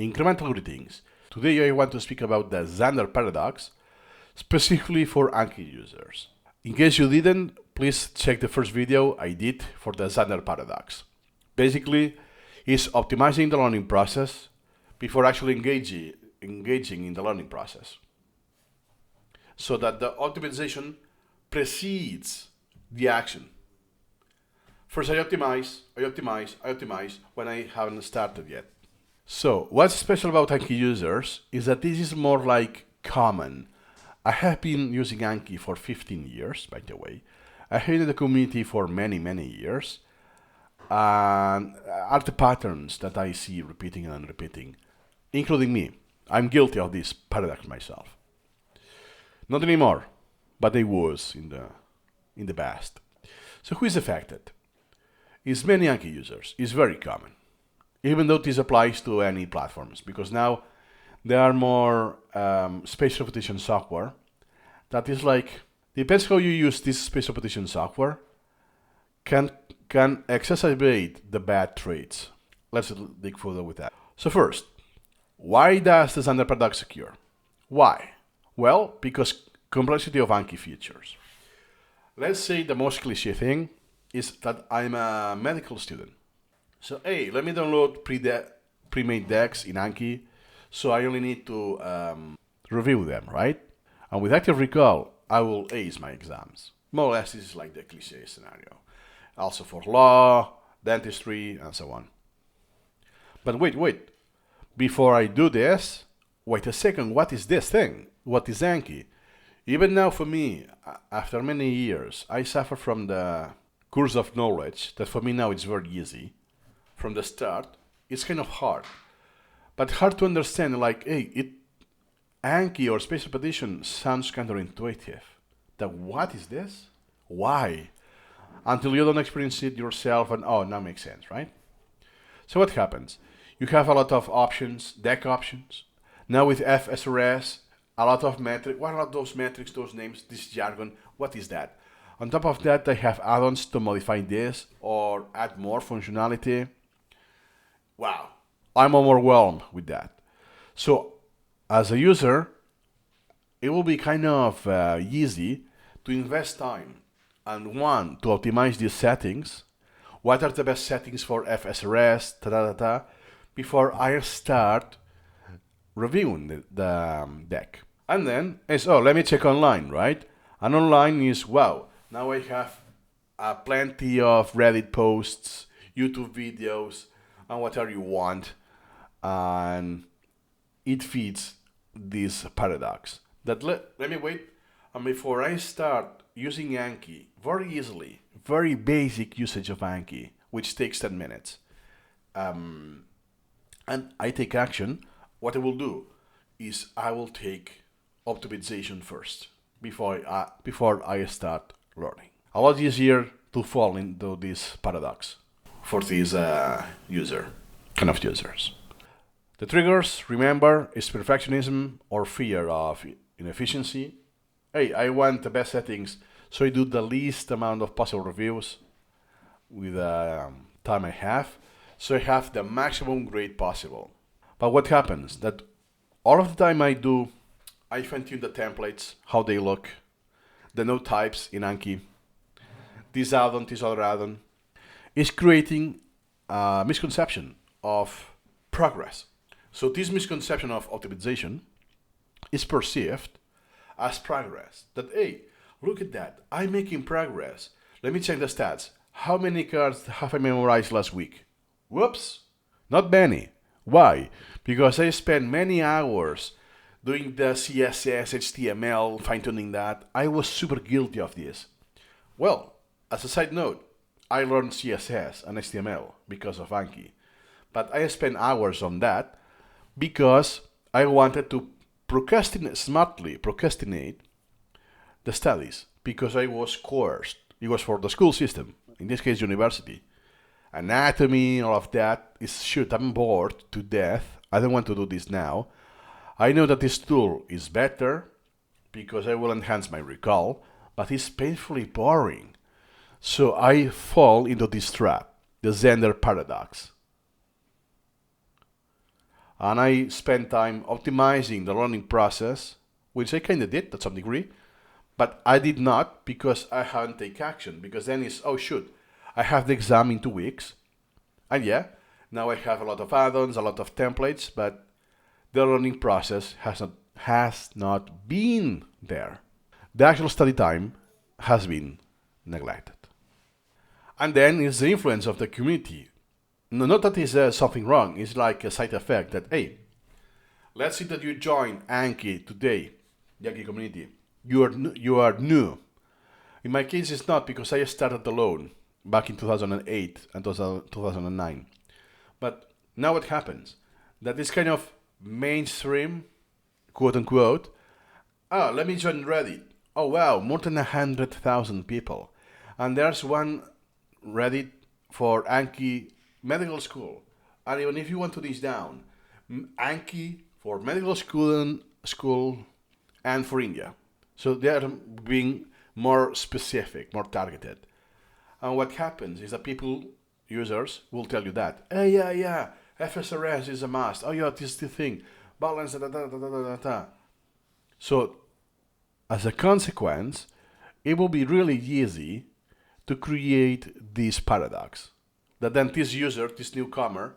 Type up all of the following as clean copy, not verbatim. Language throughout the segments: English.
Incremental greetings. Today I want to speak about the Zander paradox, specifically for Anki users. In case you didn't, please check the first video I did for the Zander paradox. Basically, it's optimizing the learning process before actually engaging in the learning process, so that the optimization precedes the action. First I optimize when I haven't started yet. So what's special about Anki users is that this is more like common. I have been using Anki for 15 years, by the way. I have been in the community for many years. And are the patterns that I see repeating and repeating, including me. I'm guilty of this paradox myself. Not anymore, but I was in the past. So who is affected? It's many Anki users. It's very common, even though this applies to any platforms, because now there are more spatial repetition software that is like, depends how you use this spatial repetition software, can exacerbate the bad traits. Let's dig further with that. So first, why does the Zander paradox occur? Why? Well, because complexity of Anki features. Let's say the most cliche thing is that I'm a medical student. So hey, let me download pre-made decks in Anki, so I only need to review them, right? And with active recall, I will ace my exams. More or less, this is like the cliche scenario. Also for law, dentistry, and so on. But wait. Before I do this, wait a second, what is this thing? What is Anki? Even now for me, after many years, I suffer from the curse of knowledge that for me now it's very easy. From the start, it's kind of hard. But hard to understand, like, hey, Anki or spatial repetition sounds counterintuitive. That what is this? Why? Until you don't experience it yourself and now makes sense, right? So what happens? You have a lot of options, deck options. Now with FSRS, a lot of metrics. What are those metrics, those names, this jargon? What is that? On top of that, I have add-ons to modify this or add more functionality. Wow, I'm overwhelmed with that. So as a user, it will be kind of easy to invest time and to optimize these settings. What are the best settings for FSRS, before I start reviewing the deck. And then let me check online, right? And online is, wow, now I have plenty of Reddit posts, YouTube videos, and whatever you want. And it feeds this paradox. That let me wait, and before I start using Anki very easily, very basic usage of Anki, which takes 10 minutes, and I take action, what I will do is I will take optimization first before I start learning. A lot easier to fall into this paradox for this kind of users. The triggers, remember, is perfectionism or fear of inefficiency. Hey, I want the best settings, so I do the least amount of possible reviews with the time I have, so I have the maximum grade possible. But what happens? That all of the time I fine-tune the templates, how they look, the node types in Anki, this add-on, this other add-on, is creating a misconception of progress. So this misconception of optimization is perceived as progress. That, hey, look at that, I'm making progress. Let me check the stats. How many cards have I memorized last week? Whoops, not many. Why? Because I spent many hours doing the CSS, HTML, fine-tuning that. I was super guilty of this. Well, as a side note, I learned CSS and HTML because of Anki. But I spent hours on that because I wanted to smartly procrastinate the studies, because I was coerced. It was for the school system, in this case university. Anatomy, all of that is, shoot, I'm bored to death. I don't want to do this now. I know that this tool is better because I will enhance my recall, but it's painfully boring. So I fall into this trap, the Zander paradox. And I spent time optimizing the learning process, which I kind of did to some degree, but I did not because I hadn't taken action. Because then it's, oh shoot, I have the exam in 2 weeks, and yeah, now I have a lot of add-ons, a lot of templates, but the learning process has not been there. The actual study time has been neglected. And then it's the influence of the community. No, not that is something wrong. It's like a side effect that, hey, let's say that you join Anki today, the Anki community. You are new. In my case, it's not because I started alone back in 2008 and 2009. But now what happens? That is kind of mainstream, quote unquote. Oh, let me join Reddit. Oh wow, more than 100,000 people. And there's one Reddit for Anki medical school. And even if you want to this down, Anki for medical school and for India. So they are being more specific, more targeted. And what happens is that users, will tell you that, hey, yeah, FSRS is a must. Oh yeah, this is the thing. Balance, da da da da da da. So, as a consequence, it will be really easy to create this paradox that then this user, this newcomer,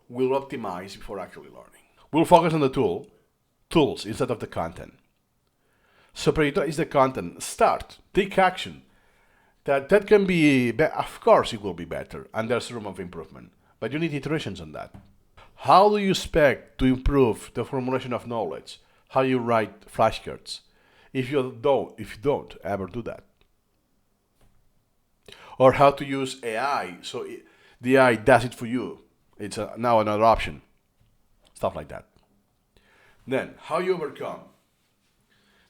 will optimize before actually learning. We'll focus on the tools instead of the content. So prioritize the content. Start. Take action. That can be, of course it will be better, and there's room of improvement. But you need iterations on that. How do you expect to improve the formulation of knowledge? How you write flashcards? If you don't ever do that. Or how to use AI, so the AI does it for you. It's now another option. Stuff like that. Then, how you overcome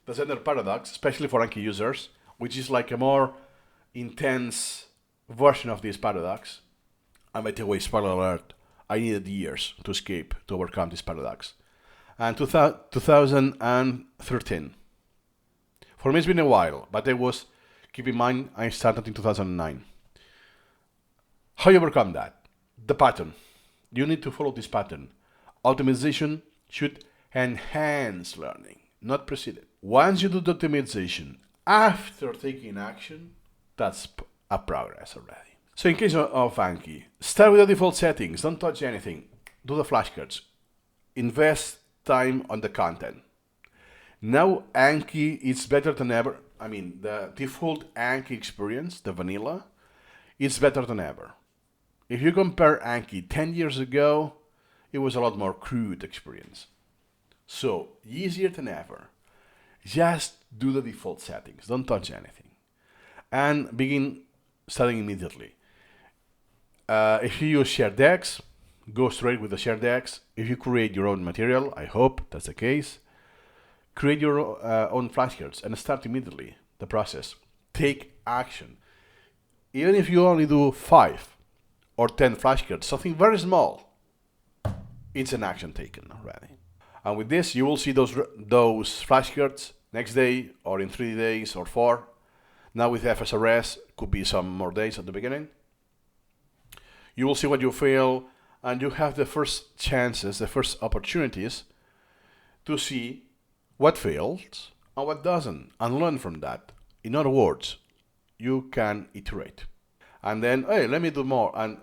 the Zander paradox, especially for Anki users, which is like a more intense version of this paradox. And by the way, spoiler alert, I needed years to overcome this paradox. And 2013. For me, it's been a while, but keep in mind, I started in 2009. How you overcome that? The pattern. You need to follow this pattern. Optimization should enhance learning, not precede it. Once you do the optimization after taking action, that's a progress already. So in case of Anki, start with the default settings. Don't touch anything. Do the flashcards. Invest time on the content. Now Anki is better than ever. I mean, the default Anki experience, the vanilla, is better than ever. If you compare Anki 10 years ago, it was a lot more crude experience. So, easier than ever. Just do the default settings. Don't touch anything. And begin studying immediately. If you use shared decks, go straight with the shared decks. If you create your own material, I hope that's the case, create your own flashcards and start immediately the process. Take action. Even if you only do 5 or 10 flashcards, something very small, it's an action taken already. And with this, you will see those flashcards next day or in 3 days or 4. Now with FSRS, could be some more days at the beginning. You will see what you fail, and you have the first chances, the first opportunities to see what fails and what doesn't, and learn from that. In other words, you can iterate. And then, hey, let me do more. And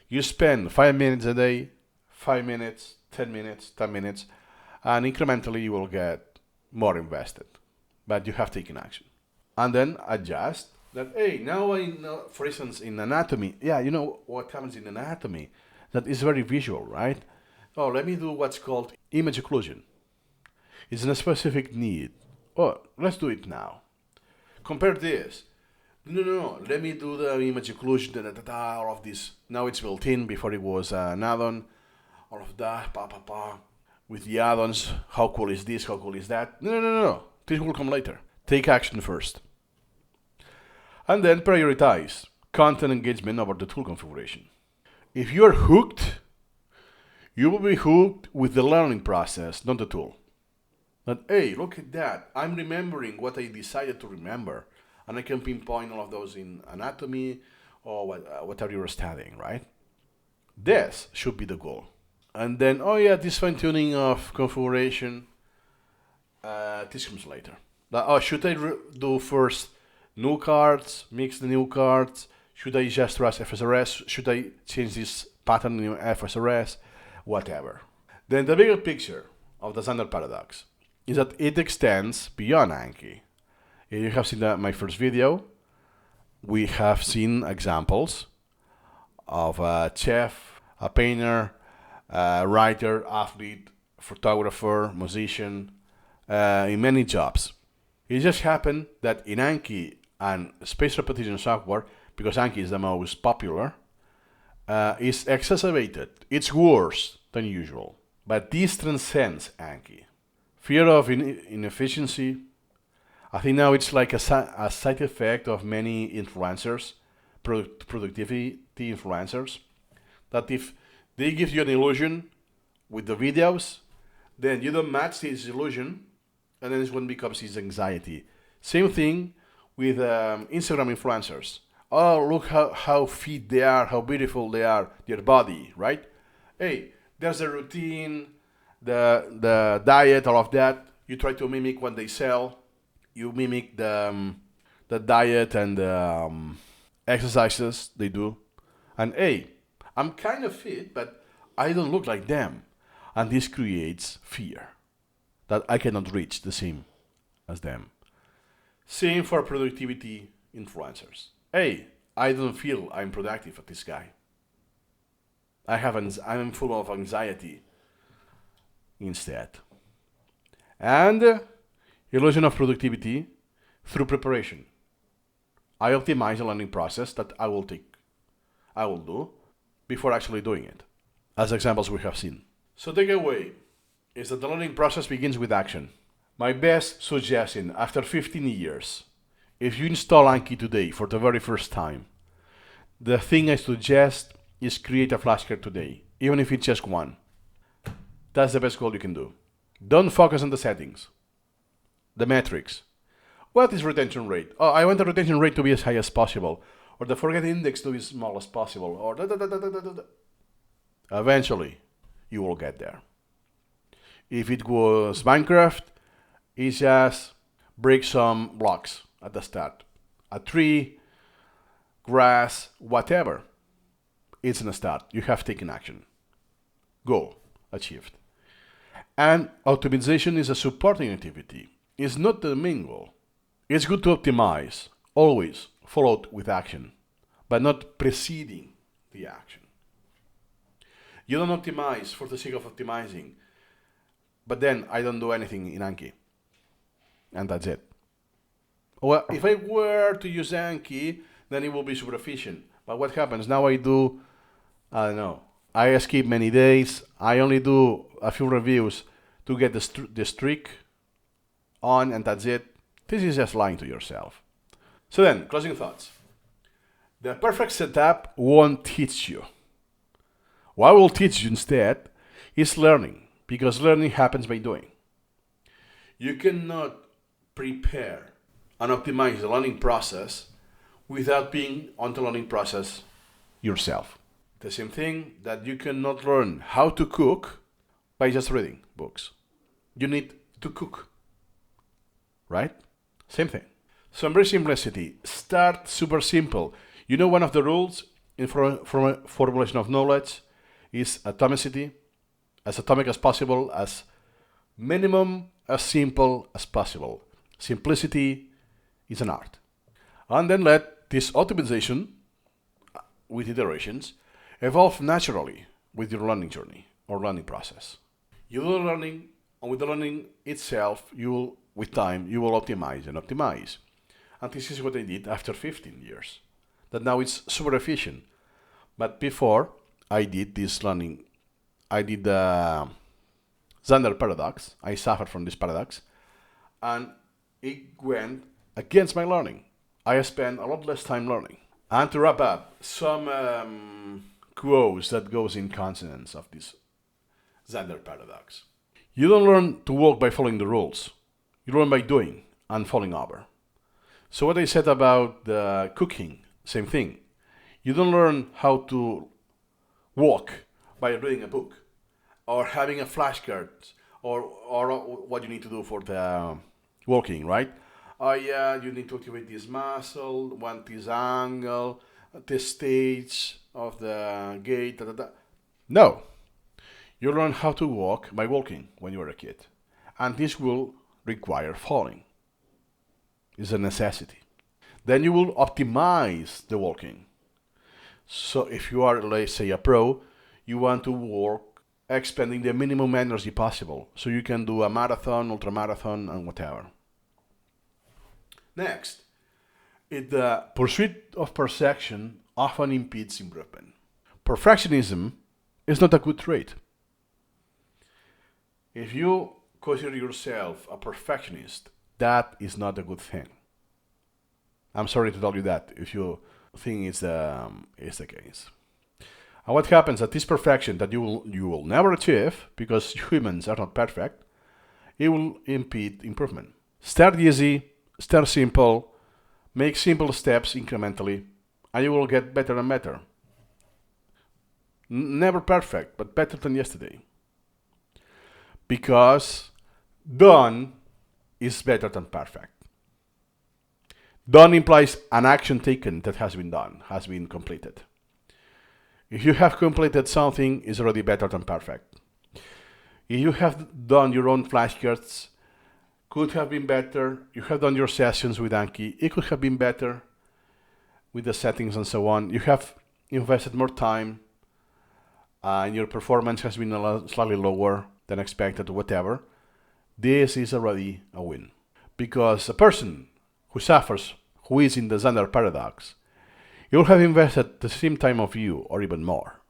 you spend 5 minutes a day, 5 minutes, 10 minutes, 10 minutes, and incrementally you will get more invested. But you have taken action. And then adjust that, hey, now I know, for instance, in anatomy, yeah, you know what happens in anatomy, that is very visual, right? Oh, let me do what's called image occlusion. It's a specific need. Oh, let's do it now. Compare this. No, let me do the image occlusion, all of this. Now it's built in, before it was an add-on. All of that, with the add-ons, how cool is this, how cool is that? No. This will come later. Take action first. And then prioritize content engagement over the tool configuration. If you are hooked, you will be hooked with the learning process, not the tool. But hey, look at that. I'm remembering what I decided to remember. And I can pinpoint all of those in anatomy or whatever you're studying, right? This should be the goal. And then, oh yeah, this fine tuning of configuration, this comes later. Oh, should I do first new cards, mix the new cards? Should I just trust FSRS? Should I change this pattern in FSRS? Whatever. Then the bigger picture of the Zander paradox is that it extends beyond Anki. You have seen my first video. We have seen examples of a chef, a painter, a writer, athlete, photographer, musician, in many jobs. It just happened that in Anki and space repetition software, because Anki is the most popular, is exacerbated. It's worse than usual. But this transcends Anki. Fear of inefficiency, I think now it's like a side effect of many influencers, productivity influencers, that if they give you an illusion with the videos, then you don't match this illusion, and then this one becomes his anxiety. Same thing with Instagram influencers. Oh, look how fit they are, how beautiful they are, their body, right? Hey, there's a routine, the diet, all of that. You try to mimic what they sell. You mimic the diet and the exercises they do. And hey, I'm kind of fit, but I don't look like them. And this creates fear that I cannot reach the same as them. Same for productivity influencers. Hey, I don't feel I'm productive at this guy. I'm full of anxiety instead. And illusion of productivity through preparation. I optimize the learning process that I will do before actually doing it, as examples we have seen. So takeaway is that the learning process begins with action. My best suggestion after 15 years, if you install Anki today for the very first time, the thing I suggest is create a flashcard today, even if it's just one. That's the best goal you can do. Don't focus on the settings, the metrics. What is retention rate? Oh, I want the retention rate to be as high as possible, or the forget index to be as small as possible, or da da da da da da da. Eventually, you will get there. If it was Minecraft, it's just break some blocks at the start. A tree, grass, whatever. It's in the start. You have taken action. Go. Achieved. And optimization is a supporting activity. It's not the main goal. It's good to optimize, always followed with action, but not preceding the action. You don't optimize for the sake of optimizing, but then I don't do anything in Anki. And that's it. Well, if I were to use Anki, then it will be super efficient. But what happens? Now I don't know. I skip many days. I only do a few reviews to get the streak on, and that's it. This is just lying to yourself. So then, closing thoughts. The perfect setup won't teach you. What will teach you instead is learning, because learning happens by doing. You cannot prepare and optimize the learning process without being on the learning process yourself. The same thing that you cannot learn how to cook by just reading books. You need to cook, right? Same thing. So embrace simplicity. Start super simple. You know, one of the rules in formulation of knowledge is atomicity, as atomic as possible, as minimum, as simple as possible. Simplicity is an art. And then let this optimization with iterations evolve naturally with your learning journey or learning process. You do learning, and with the learning itself, with time, you will optimize and optimize. And this is what I did after 15 years. That now it's super efficient. But before I did this learning, I did the Zander paradox. I suffered from this paradox. And it went against my learning. I spent a lot less time learning. And to wrap up, some quotes that goes in consonance of this Zander paradox. You don't learn to walk by following the rules. You learn by doing and falling over. So what I said about the cooking, same thing. You don't learn how to walk by reading a book. or having a flashcard, or what you need to do for the walking, right? Oh yeah, you need to activate this muscle, want this angle, this stage of the gait. Da, da, da. No, you learn how to walk by walking when you were a kid, and this will require falling. It's a necessity. Then you will optimize the walking. So if you are, let's say, a pro, you want to work expending the minimum energy possible, so you can do a marathon, ultramarathon, and whatever. Next, the pursuit of perfection often impedes improvement. Perfectionism is not a good trait. If you consider yourself a perfectionist, that is not a good thing. I'm sorry to tell you that if you think it's the case. And what happens at this perfection that you will never achieve because humans are not perfect, it will impede improvement. Start easy, start simple, make simple steps incrementally, and you will get better and better. Never perfect, but better than yesterday. Because done is better than perfect. Done implies an action taken that has been done, has been completed. If you have completed something, it's already better than perfect. If you have done your own flashcards, could have been better. You have done your sessions with Anki, it could have been better with the settings and so on. You have invested more time, and your performance has been slightly lower than expected, whatever. This is already a win. Because a person who suffers, who is in the Zander paradox, you'll have invested the same time of you, or even more,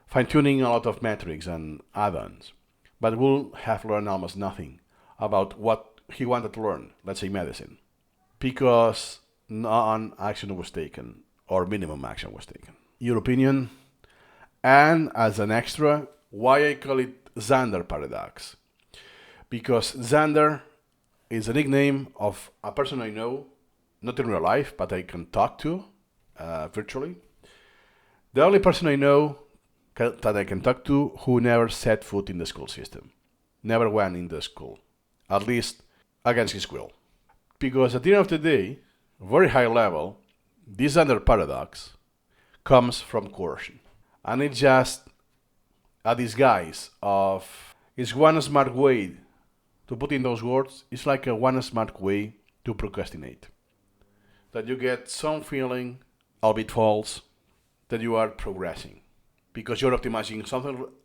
fine-tuning a lot of metrics and add-ons, but will have learned almost nothing about what he wanted to learn, let's say medicine, because none action was taken, or minimum action was taken. Your opinion? And as an extra, why I call it Zander paradox? Because Zander is a nickname of a person I know, not in real life, but I can talk to virtually. The only person I know that I can talk to who never set foot in the school system, never went in the school, at least against his will. Because at the end of the day, very high level, this Zander paradox comes from coercion. And it's just a disguise of, it's one smart way to put in those words, it's like a one smart way to procrastinate. That you get some feeling, albeit false, that you are progressing. Because you're optimizing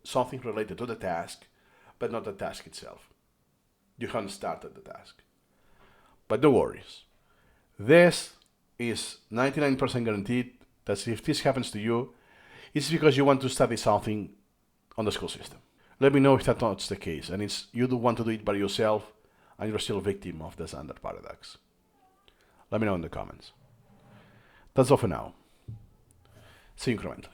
something related to the task, but not the task itself. You haven't started the task. But no worries. This is 99% guaranteed that if this happens to you, it's because you want to study something on the school system. Let me know if that's not the case, and it's you do want to do it by yourself, and you're still a victim of the Zander paradox. Let me know in the comments. That's all for now. See you incrementally.